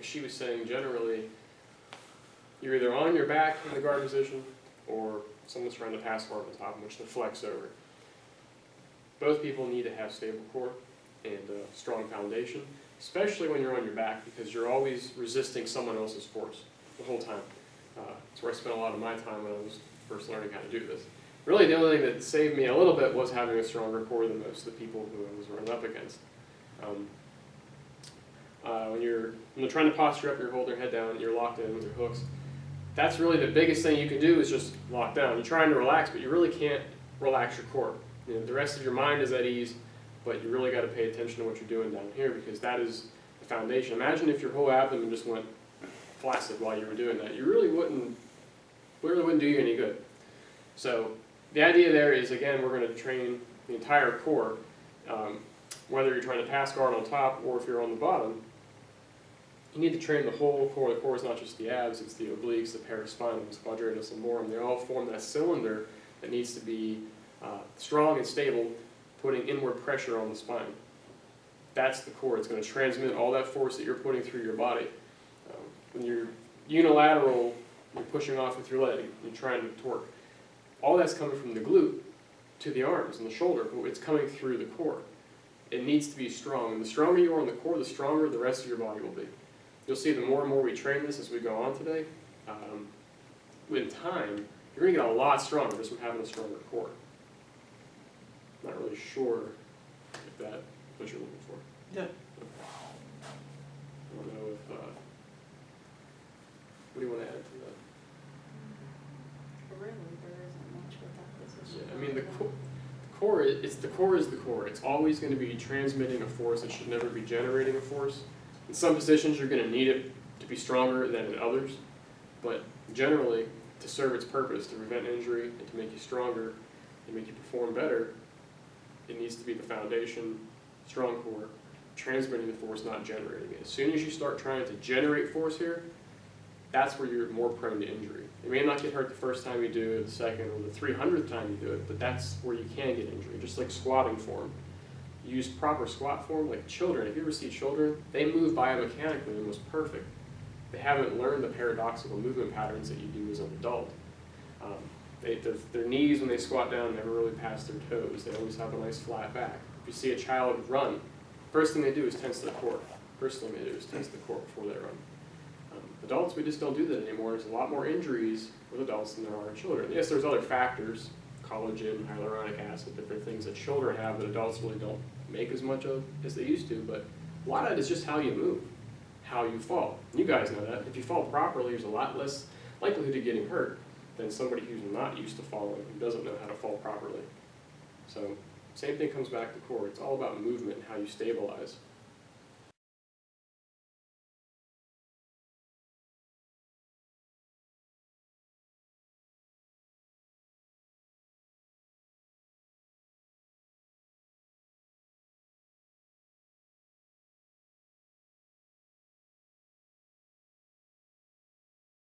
she was saying, generally, you're either on your back in the guard position, or someone's trying to pass guard on top, which they flex over. Both people need to have stable core and a strong foundation, especially when you're on your back, because you're always resisting someone else's force the whole time. That's where I spent a lot of my time when I was first learning how to do this. Really, the only thing that saved me a little bit was having a stronger core than most of the people who I was running up against. When you're trying to posture up, you're holding your head down, you're locked in with your hooks. That's really the biggest thing you can do is just lock down. You're trying to relax, but you really can't relax your core. You know, the rest of your mind is at ease, but you really got to pay attention to what you're doing down here, because that is the foundation. Imagine if your whole abdomen just went flaccid while you were doing that. You really wouldn't do you any good. So the idea there is, again, we're going to train the entire core, whether you're trying to pass guard on top or if you're on the bottom. You need to train the whole core. The core is not just the abs, it's the obliques, the paraspinal, the quadratus lumborum. They all form that cylinder that needs to be strong and stable, putting inward pressure on the spine. That's the core. It's going to transmit all that force that you're putting through your body. When you're unilateral, you're pushing off with your leg, you're trying to torque. All that's coming from the glute to the arms and the shoulder, but it's coming through the core. It needs to be strong, and the stronger you are on the core, the stronger the rest of your body will be. You'll see the more and more we train this as we go on today, in time, you're going to get a lot stronger just from having a stronger core. Not really sure if that's what you're looking for. Yeah. I don't know if, what do you want to add to that? Really, there isn't much with that position. Yeah, I mean, the core is the core. It's always going to be transmitting a force. It should never be generating a force. In some positions, you're going to need it to be stronger than in others, but generally, to serve its purpose, to prevent injury and to make you stronger and make you perform better, it needs to be the foundation, strong core, transmitting the force, not generating it. As soon as you start trying to generate force here, that's where you're more prone to injury. You may not get hurt the first time you do it, the second, or the 300th time you do it, but that's where you can get injury, just like squatting form. You use proper squat form, like children. If you ever see children, they move biomechanically almost perfect. They haven't learned the paradoxical movement patterns that you do as an adult. Their knees, when they squat down, never really pass their toes. They always have a nice flat back. If you see a child run, first thing they do is tense their core. First thing they do is tense the core before they run. Adults, we just don't do that anymore. There's a lot more injuries with adults than there are in children. Yes, there's other factors, collagen, hyaluronic acid, different things that children have that adults really don't make as much of as they used to, but a lot of it is just how you move, how you fall. You guys know that. If you fall properly, there's a lot less likelihood of getting hurt than somebody who's not used to falling, who doesn't know how to fall properly. So, same thing comes back to core. It's all about movement and how you stabilize.